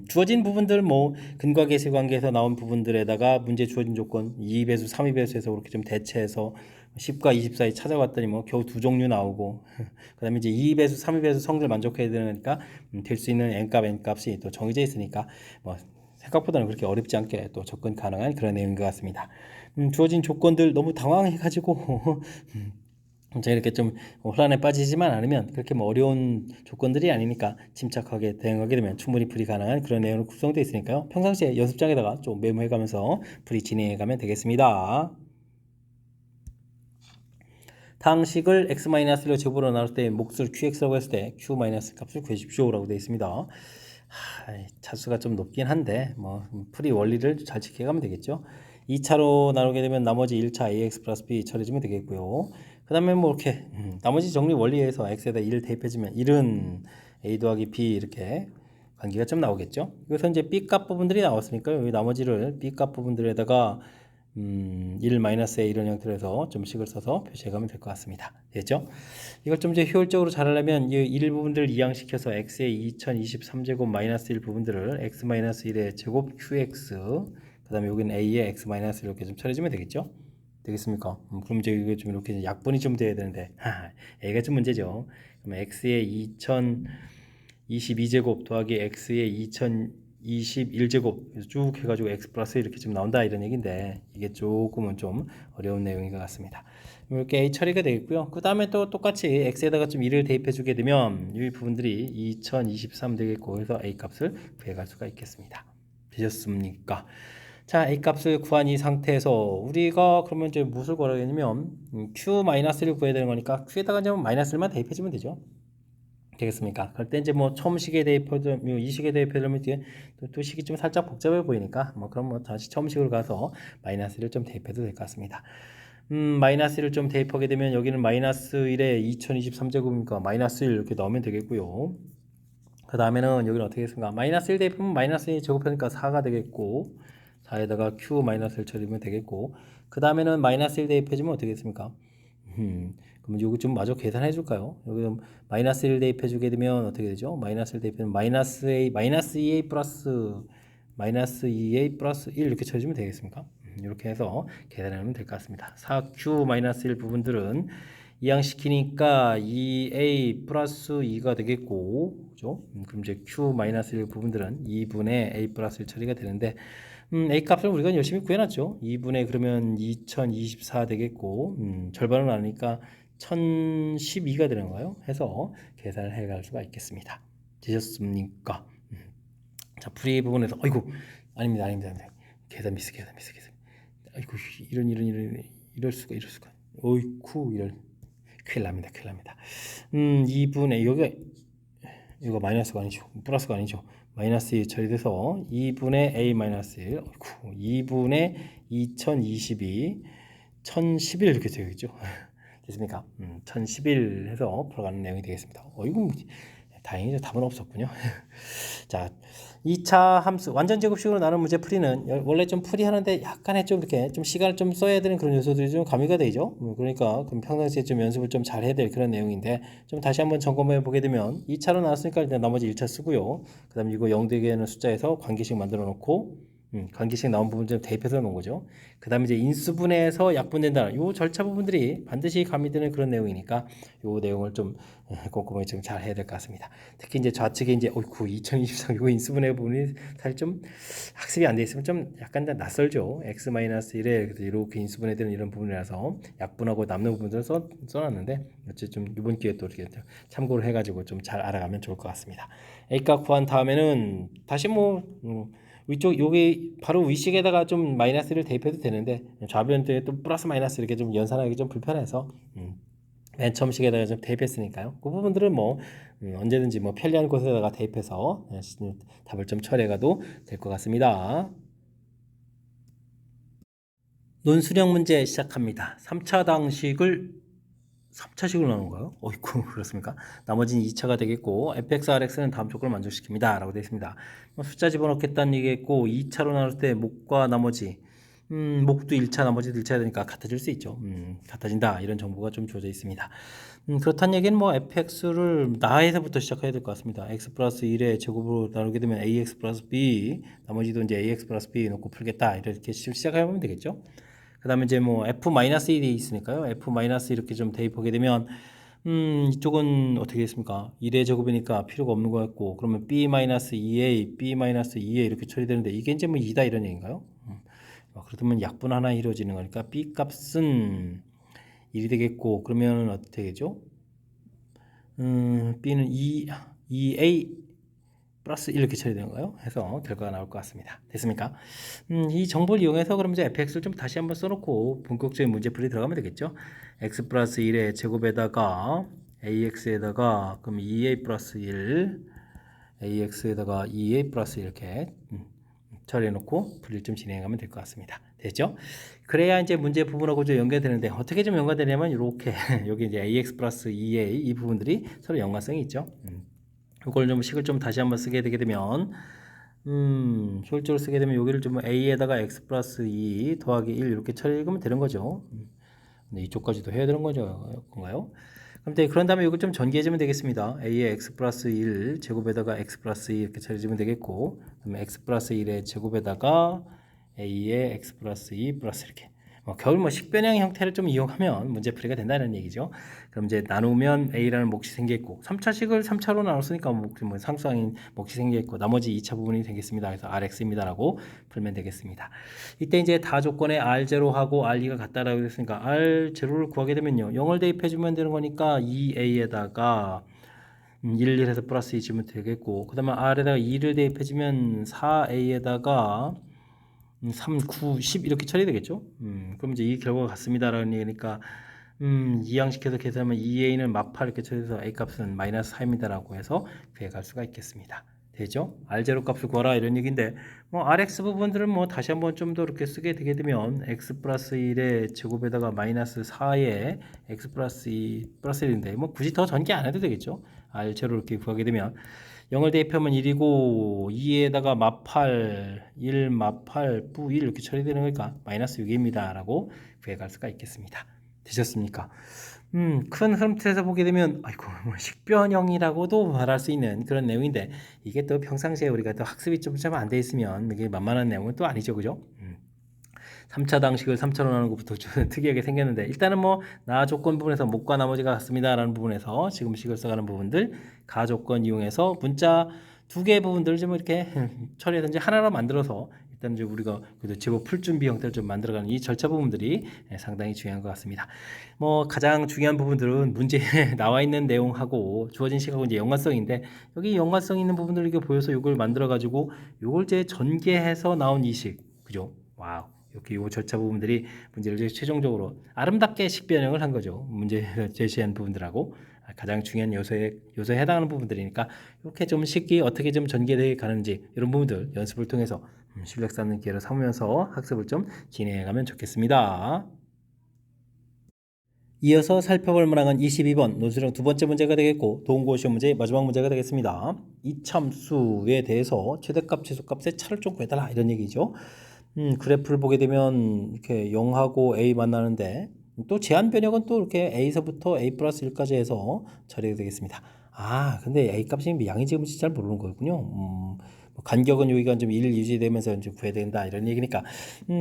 A: 주어진 부분들 뭐 근과 계시 관계에서 나온 부분들에다가 문제 주어진 조건 2배수, 3배수에서 그렇게 좀 대체해서 10과 20 사이 찾아봤더니 뭐 겨우 두 종류 나오고 그다음에 이제 2배수, 3배수 성질 만족해야 되니까 될 수 있는 n값, n값이 또 정해져 있으니까 뭐 생각보다는 그렇게 어렵지 않게 또 접근 가능한 그런 내용인 것 같습니다. 주어진 조건들 너무 당황해가지고 제가 이렇게 좀 혼란에 빠지지만 않으면 그렇게 뭐 어려운 조건들이 아니니까 침착하게 대응하게 되면 충분히 풀이 가능한 그런 내용으로 구성되어 있으니까요. 평상시에 연습장에다가 좀 메모해가면서 풀이 진행해가면 되겠습니다. 당식을 x-1로 제곱으로 나눌 때 몫을 qx라고 했을 때 q- 값을 구해주십시오 라고 되어 있습니다. 차수가 좀 높긴 한데 뭐 풀이 원리를 잘 지켜가면 되겠죠. 2차로 나누게 되면 나머지 1차 ax 플러스 b 처리해주면 되겠고요. 그 다음에 뭐 이렇게 나머지 정리 원리에서 x에다 1을 대입해주면 1은 a 더하기 b 이렇게 관계가 좀 나오겠죠. 그래서 이제 b 값 부분들이 나왔으니까 여기 나머지를 b 값 부분들에다가 1 마이너스 a 이런 형태로 해서 좀 식을 써서 표시해가면 될 것 같습니다. 됐죠? 이걸 좀 이제 효율적으로 잘 하려면 이 1 부분들을 이항시켜서 x의 2023제곱 마이너스 1 부분들을 x 마이너스 1의 제곱 qx 그 다음에 여기는 a의 x 마이너스 이렇게 좀 처리해주면 되겠죠? 되겠습니까? 그럼 이제 이게 좀 이렇게 약분이 좀 돼야 되는데 a가 좀 문제죠. 그럼 x의 2022제곱 더하기 x의 2021제곱 쭉 해가지고 x 플러스 이렇게 지금 나온다 이런 얘기인데 이게 조금은 좀 어려운 내용인 것 같습니다. 이렇게 a 처리가 되겠고요. 그 다음에 또 똑같이 x에다가 좀 1을 대입해 주게 되면 이 부분들이 2023 되겠고 그래서 a 값을 구해갈 수가 있겠습니다. 되셨습니까? 자, a 값을 구한 이 상태에서 우리가 그러면 이제 무엇을 구하려면 q-를 구해야 되는 거니까 q에다가 이제 마이너스만 대입해 주면 되죠. 되겠습니까? 그럴 때 이제 뭐 처음 식에 대입해도 이 식에 대입하려면 뒤에 또 식이 좀 살짝 복잡해 보이니까 뭐 그럼 뭐 다시 처음 식으로 가서 마이너스를 좀 대입해도 될 것 같습니다. 마이너스를 좀 대입하게 되면 여기는 마이너스 1에 2023제곱이니까 마이너스 1 이렇게 넣으면 되겠고요. 그 다음에는 여기는 어떻게 했습니까? 마이너스 1 대입하면 마이너스 1 제곱하니까 4가 되겠고 4에다가 q 마이너스 1 처리하면 되겠고, 그 다음에는 마이너스 1 대입해주면 어떻게 되겠습니까? 그럼 이거 좀 마저 계산해 줄까요? 여기 좀 마이너스 1 대입해 주게 되면 어떻게 되죠? 마이너스 1 대입하면 마이너스 a 마이너스 2a 플러스 마이너스 2a 플러스 1 이렇게 쳐주면 되겠습니까? 이렇게 해서 계산하면 될 것 같습니다. 4q 마이너스 1 부분들은 이항시키니까 2a 플러스 2가 되겠고, 그죠? 그럼 이제 q 마이너스 1 부분들은 2분의 a 플러스 1 처리가 되는데, a 값을 우리가 열심히 구해놨죠. 2분의 그러면 2024 되겠고, 절반을 나누니까 1012가 되는 거예요. 해서 계산을 해갈 수가 있겠습니다. 되셨습니까? 자, 풀이 부분에서, 아이고, 아닙니다. 계산 미스. 아이고, 이럴 수가. 어이쿠, 큰일 납니다. 2분의, 이거 마이너스가 아니죠. 플러스가 아니죠. 마이너스 1 처리돼서 2분의 a 마이너스 1, 2분의 2022, 1011 이렇게 되겠죠. 됐습니까? 1011 해서 풀어가는 내용이 되겠습니다. 어이구, 다행이죠. 답은 없었군요. 자, 2차 함수 완전 제곱식으로 나눈 문제 풀이는 원래 좀 풀이하는데 약간의 좀 이렇게 좀 시간을 좀 써야 되는 그런 요소들이 좀 가미가 되죠. 그러니까 그럼 평상시에 좀 연습을 좀 잘 해야 될 그런 내용인데, 좀 다시 한번 점검해 보게 되면 2차로 나왔으니까 일단 나머지 1차 쓰고요. 그다음에 이거 0되게 는 숫자에서 관계식 만들어 놓고, 관계식 나온 부분 좀 대입해서 놓은 거죠. 그 다음에 이제 인수분해에서 약분된다. 요 절차 부분들이 반드시 가미되는 그런 내용이니까 요 내용을 좀 꼼꼼하게 좀 잘 해야 될 것 같습니다. 특히 이제 좌측에 이제 2023 요 인수분해 부분이 사실 좀 학습이 안 돼 있으면 좀 약간 낯설죠. x-1에 이렇게 인수분해되는 이런 부분이라서 약분하고 남는 부분들을 써놨는데, 어쨌든 좀 이번 기회에 또 이렇게 참고를 해가지고 좀 잘 알아가면 좋을 것 같습니다. A값 구한 다음에는 다시 위쪽 여기 바로 위식에다가 좀 마이너스를 대입해도 되는데, 좌변쪽에 또 플러스 마이너스 이렇게 좀 연산하기 좀 불편해서 맨 처음 식에다가 좀 대입했으니까요. 그 부분들은 언제든지 편리한 곳에다가 대입해서 답을 좀 처리해가도 될 것 같습니다. 논술형 문제 시작합니다. 3차식으로 나오는 거예요? 어이쿠, 그렇습니까? 나머지는 2차가 되겠고, fx, rx는 다음 조건을 만족시킵니다 라고 되어 있습니다. 숫자 집어넣겠다는 얘기겠고, 2차로 나눌 때 목과 나머지, 목도 1차, 나머지도 1차가 되니까 같아질 수 있죠. 같아진다, 이런 정보가 좀 주어져 있습니다. 그렇다는 얘기는 fx를 나에서부터 시작해야 될 것 같습니다. x 플러스 1의 제곱으로 나누게 되면 ax 플러스 b, 나머지도 이제 ax 플러스 b 놓고 풀겠다, 이렇게 시작해보면 되겠죠. 그 다음에 이제 f-1이 있으니까요. f- 이렇게 좀 대입하게 되면, 이쪽은 어떻게 됐습니까? 1의 제곱이니까 필요가 없는 것 같고, 그러면 b-2a, b-2a 이렇게 처리되는데, 이게 이제 2다 이런 얘기인가요? 그렇다면 약분 하나 이루어지는 거니까, b 값은 1이 되겠고, 그러면 어떻게 되겠죠? b는 2a 플러스 1 이렇게 처리되는 거예요. 해서 결과가 나올 것 같습니다. 됐습니까? 이 정보를 이용해서 그럼 이제 fx를 좀 다시 한번 써놓고 본격적인 문제풀이 들어가면 되겠죠. x 플러스 1의 제곱에다가 ax에다가 그럼 2a 플러스 1 ax에다가 2a 플러스 이렇게 처리해놓고 풀이를 좀 진행하면 될 것 같습니다. 됐죠? 그래야 이제 문제 부분하고 좀 연결되는데, 어떻게 좀 연결되냐면 이렇게 여기 이제 ax 플러스 2a 이 부분들이 서로 연관성이 있죠. 이걸 좀 식을 좀 다시 한번 쓰게 되게 되면, 효율적으로 쓰게 되면 여기를 좀 a에다가 x 플러스 2 더하기 1 이렇게 처리하면 되는 거죠. 근데 이쪽까지도 해야 되는 건가요? 그런 다음에 이걸 좀 전개해주면 되겠습니다. a의 x 플러스 1 제곱에다가 x 플러스 2 이렇게 처리해주면 되겠고, 그러면 x 플러스 1의 제곱에다가 a의 x 플러스 2 플러스 이렇게 겨울 식변형 형태를 좀 이용하면 문제풀이가 된다는 얘기죠. 그럼 이제 나누면 a라는 몫이 생겼고, 3차식을 3차로 나눴으니까 상수항인 몫이 생겼고, 나머지 2차 부분이 되겠습니다. 그래서 rx입니다라고 풀면 되겠습니다. 이때 이제 다 조건에 r0하고 r2가 같다라고 했으니까 r0를 구하게 되면요, 0을 대입해주면 되는 거니까 2a에다가 1, 1 해서 플러스 2 주면 되겠고, 그 다음에 r에다가 2를 대입해주면 4a에다가 3, 9, 10 이렇게 처리되겠죠. 그럼 이제 이 결과가 같습니다라는 얘기니까, 이항식해서 계산하면 2a는 마파 이렇게 처리해서 a 값은 마이너스 4입니다라고 해서 구해갈 수가 있겠습니다. 되죠? r0 값을 구하라 이런 얘기인데, rx 부분들은 다시 한번 좀 더 이렇게 쓰게 되게 되면 x 플러스 1의 제곱에다가 마이너스 4의 x 플러스 2 플러스 1인데, 굳이 더 전개 안 해도 되겠죠? r0 이렇게 구하게 되면 0을 대입하면 1이고 2에다가 마팔 1 마팔 뿌 1 이렇게 처리되는 거니까 마이너스 6입니다 라고 구해갈 수가 있겠습니다. 되셨습니까? 큰 흐름 틀에서 보게 되면 아이고 뭐 식변형이라고도 말할 수 있는 그런 내용인데 이게 또 평상시에 우리가 또 학습이 좀 안 돼 있으면 이게 만만한 내용은 또 아니죠, 그죠? 3차 당식을 3차로 나누는 것부터 좀 특이하게 생겼는데 일단은 뭐 나 조건 부분에서 목과 나머지가 같습니다 라는 부분에서 지금 식을 써가는 부분들 가조건 이용해서 문자 두 개의 부분들을 좀 이렇게 처리하든지 하나로 만들어서 일단 이제 우리가 그래도 제법 풀 준비 형태를 좀 만들어가는 이 절차 부분들이 상당히 중요한 것 같습니다. 뭐 가장 중요한 부분들은 문제에 나와 있는 내용하고 주어진 식하고 이제 연관성인데 여기 연관성 있는 부분들을 이렇게 보여서 이걸 만들어 가지고 이걸 이제 전개해서 나온 이 식, 그죠? 와우. 이렇게 요 절차 부분들이 문제를 최종적으로 아름답게 식변형을 한 거죠. 문제 제시한 부분들하고 가장 중요한 요소에 해당하는 부분들이니까 이렇게 좀 식이 어떻게 좀 전개되어 가는지 이런 부분들 연습을 통해서 실력 쌓는 기회를 삼으면서 학습을 좀 진행해가면 좋겠습니다. 이어서 살펴볼 문항은 22번 논술형 두 번째 문제가 되겠고 도움고 시험 문제의 마지막 문제가 되겠습니다. 이참수에 대해서 최대값 최소값의 차를 좀 구해달라 이런 얘기죠. 그래프를 보게 되면 이렇게 0하고 A 만나는데 또 제한 변형은 또 이렇게 A서부터 A 플러스 1까지 해서 처리가 되겠습니다. 근데 A 값이 양인지 음인지 잘 모르는 거군요. 간격은 여기가 좀 1 유지되면서 이제 구해야 된다 이런 얘기니까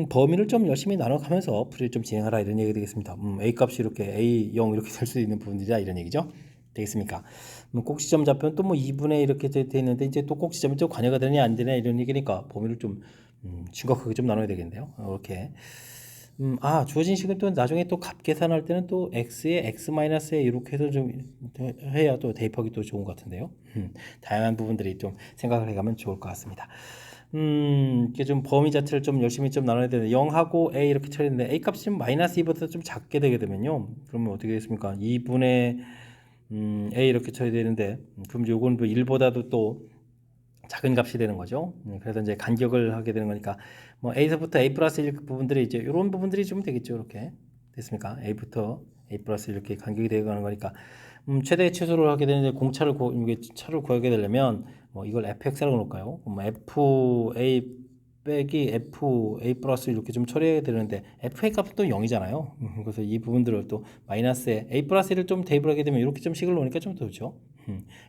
A: 범위를 좀 열심히 나눠가면서 풀이를 좀 진행하라 이런 얘기가 되겠습니다. A 값이 이렇게 A0 이렇게 될 수 있는 부분이다 이런 얘기죠. 되겠습니까? 꼭지점 잡히면 또 뭐 2분의 이렇게 돼 있는데 이제 또 꼭지점이 또 관여가 되냐 안 되냐 이런 얘기니까 범위를 좀 심각하게 좀 나눠야 되겠네요. 이렇게 주어진 식은 또 나중에 또 값 계산할 때는 또 x에 x-에 이렇게 해서 좀 해야 또 대입하기 또 좋은 것 같은데요. 다양한 부분들이 좀 생각을 해가면 좋을 것 같습니다. 이게 좀 범위 자체를 좀 열심히 좀 나눠야 되는데 0하고 a 이렇게 처리했는데 a 값이 마이너스 2보다 좀 작게 되게 되면요. 그러면 어떻게 되겠습니까? 2분의 a 이렇게 처리되는데 그럼 요건 뭐 1보다도 또 작은 값이 되는 거죠. 그래서 이제 간격을 하게 되는 거니까 뭐 A서부터 A 플러스 1 부분들이 이제 이런 부분들이 좀 되겠죠. 이렇게 됐습니까? A부터 A 플러스 이렇게 간격이 되어가는 거니까 최대 최소를 하게 되는데 공차를 이게 차를 구하게 되려면 뭐 이걸 fx라고 놓을까요? fa 빼기 fa 플러스 이렇게 좀 처리해야 되는데 fa 값은 또 0이잖아요. 그래서 이 부분들을 또 마이너스에 a 플러스 1을 좀 대입을 하게 되면 이렇게 좀 식을 놓으니까 좀 더 좋죠.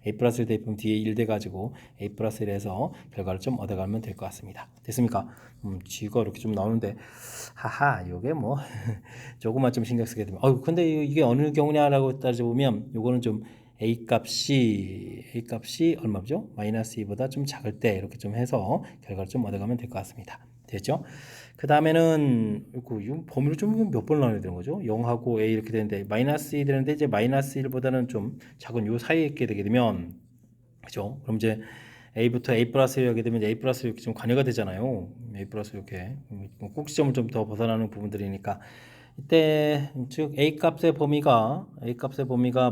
A: a 플러스 1 대입하면 뒤에 1 돼가지고 a 플러스 1에서 결과를 좀 얻어가면 될 것 같습니다. 됐습니까? G가 이렇게 좀 나오는데 요게 뭐 조금만 좀 신경 쓰게 되면 근데 이게 어느 경우냐라고 따져보면 요거는 좀 A 값이 얼마죠? 마이너스 2보다 좀 작을 때 이렇게 좀 해서 결과를 좀 얻어가면 될 것 같습니다. 됐죠? 그 다음에는 범위를 좀 몇 번 나눠야 되는 거죠? 0하고 A 이렇게 되는데 마이너스 2 되는데 이제 마이너스 1보다는 좀 작은 요 사이에 있게 되게 되면 그죠? 그럼 이제 A부터 A 플러스를 하게 되면 A 플러스 이렇게 좀 관여가 되잖아요. A 플러스 이렇게 꼭지점을 좀 더 벗어나는 부분들이니까 이때 즉 A 값의 범위가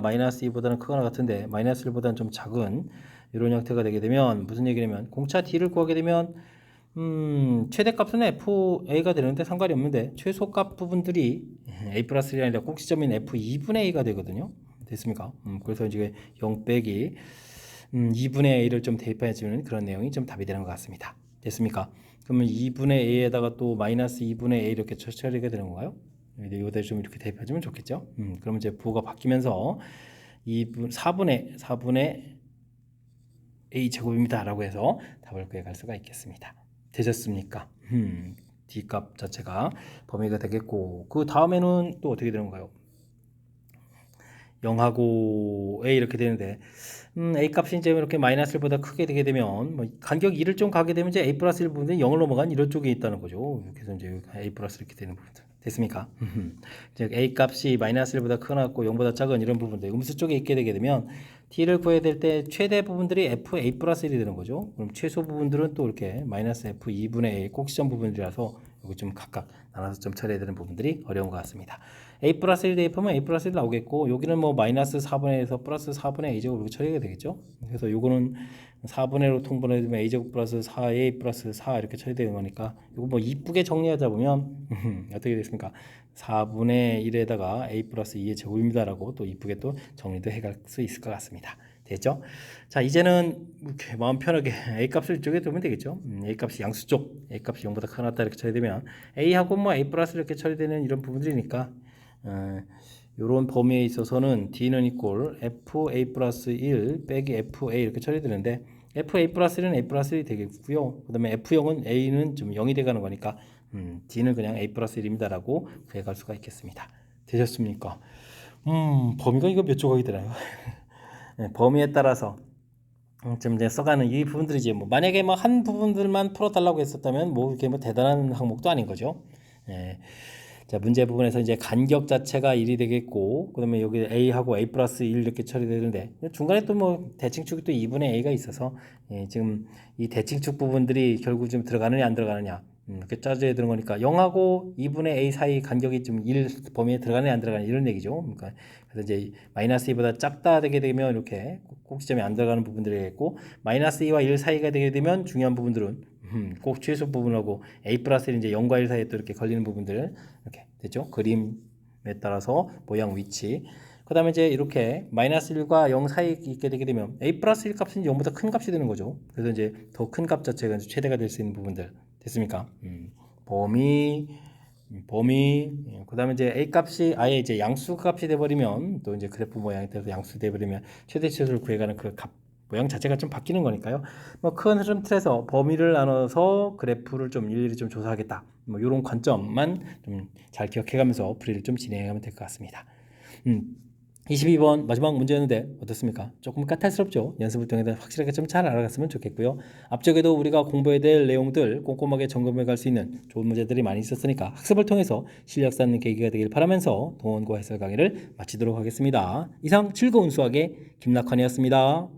A: 마이너스 2보다는 크거나 같은데 마이너스 1보다는 좀 작은 이런 형태가 되게 되면 무슨 얘기냐면 공차 D를 구하게 되면 최대값은 FA가 되는데 상관이 없는데 최소값 부분들이 A 플러스 1이 아니라 꼭지점인 F2분의 A가 되거든요. 됐습니까? 그래서 이제 0 빼기 2분의 A를 좀 대입해주는 그런 내용이 좀 답이 되는 것 같습니다. 됐습니까? 그러면 2분의 A에다가 또 마이너스 2분의 A 이렇게 처리가 되는 건가요? 여기다 좀 이렇게 대입해주면 좋겠죠? 그러면 이제 부호가 바뀌면서 4분의 A 제곱입니다 라고 해서 답을 구해갈 수가 있겠습니다. 되셨습니까? D값 자체가 범위가 되겠고 그 다음에는 또 어떻게 되는 건가요? 0하고 A 이렇게 되는데 A 값이 이제 이렇게 마이너스 1보다 크게 되게 되면 뭐 간격 2를 좀 가게 되면 이제 A 플러스 1 부분이 0을 넘어간 이런 쪽에 있다는 거죠. 그래서 이제 A 플러스 이렇게 되는 부분들 됐습니까? 즉 A 값이 마이너스 1보다 크거나 0보다 작은 이런 부분들 음수 쪽에 있게 되게 되면 T를 구해야 될 때 최대 부분들이 FA 플러스 1이 되는 거죠. 그럼 최소 부분들은 또 이렇게 마이너스 F2분의 A 꼭지점 부분이라서 여기 좀 각각 나눠서 좀 처리해야 되는 부분들이 어려운 것 같습니다. A 플러스 1 대입하면 A 플러스 1 나오겠고 여기는 뭐 마이너스 4분의 1에서 플러스 4분의 A제곱으로 처리가 되겠죠. 그래서 요거는 4분의 1로 통분해주면 A제곱 플러스 4A 플러스 4 이렇게 처리되는 거니까 이거 뭐 이쁘게 정리하자 보면 어떻게 됐습니까? 4분의 1에다가 A 플러스 2의 제곱입니다 라고 또 이쁘게 또 정리도 해갈 수 있을 것 같습니다. 됐죠? 자, 이제는 이렇게 마음 편하게 A 값을 이쪽에 두면 되겠죠? A 값이 양수 쪽, A 값이 0보다 크거나 같다 이렇게 처리되면 A하고 뭐 A 플러스 이렇게 처리되는 이런 부분들이니까 이런 범위에 있어서는 D는 이꼴 FA 플러스 1 빼기 FA 이렇게 처리되는데 FA 플러스 1은 A 플러스 1이 되겠고요. 그 다음에 F0은 A는 좀 0이 돼가는 거니까 D는 그냥 A 플러스 1입니다라고 구해갈 수가 있겠습니다. 되셨습니까? 범위가 이거 몇 조각이 되나요? 네, 범위에 따라서 좀 이제 써가는 이 부분들이지 뭐 만약에 뭐 한 부분들만 풀어달라고 했었다면 뭐 이렇게 뭐 대단한 항목도 아닌 거죠. 예. 자, 문제 부분에서 이제 간격 자체가 1이 되겠고 그다음에 여기 A하고 A 플러스 1 이렇게 처리되는데 중간에 또 뭐 대칭축이 또 2분의 A가 있어서 지금 이 대칭축 부분들이 결국 좀 들어가느냐 안 들어가느냐 이렇게 짜져야 되는 거니까 0하고 2분의 A 사이 간격이 좀 1 범위에 들어가느냐 안 들어가느냐 이런 얘기죠. 그러니까 그래서 이제 마이너스 2보다 작다 되게 되면 이렇게 꼭지점이 안 들어가는 부분들이겠고 마이너스 2와 1 사이가 되게 되면 중요한 부분들은 꼭 최소 부분하고 A 플러스 1 이제 0과 1 사이에 또 이렇게 걸리는 부분들 이렇게 됐죠. 그림에 따라서 모양 위치 그 다음에 이제 이렇게 마이너스 1과 0 사이에 있게 되게 되면 A 플러스 1 값은 0보다 큰 값이 되는 거죠. 그래서 이제 더 큰 값 자체가 이제 최대가 될 수 있는 부분들 됐습니까? 범위 그 다음에 이제 A 값이 아예 이제 양수 값이 돼버리면 또 이제 그래프 모양이 돼서 양수 돼버리면 최대 치수를 구해가는 그 값 모양 자체가 좀 바뀌는 거니까요. 뭐 큰 흐름 틀에서 범위를 나눠서 그래프를 좀 일일이 좀 조사하겠다. 뭐 이런 관점만 좀 잘 기억해가면서 풀이를 좀 진행해가면 될 것 같습니다. 22번 마지막 문제였는데 어떻습니까? 조금 까탈스럽죠? 연습을 통해서 확실하게 좀 잘 알아갔으면 좋겠고요. 앞쪽에도 우리가 공부해야 될 내용들 꼼꼼하게 점검해 갈 수 있는 좋은 문제들이 많이 있었으니까 학습을 통해서 실력 쌓는 계기가 되길 바라면서 동원고 해설 강의를 마치도록 하겠습니다. 이상 즐거운 수학의 김낙환이었습니다.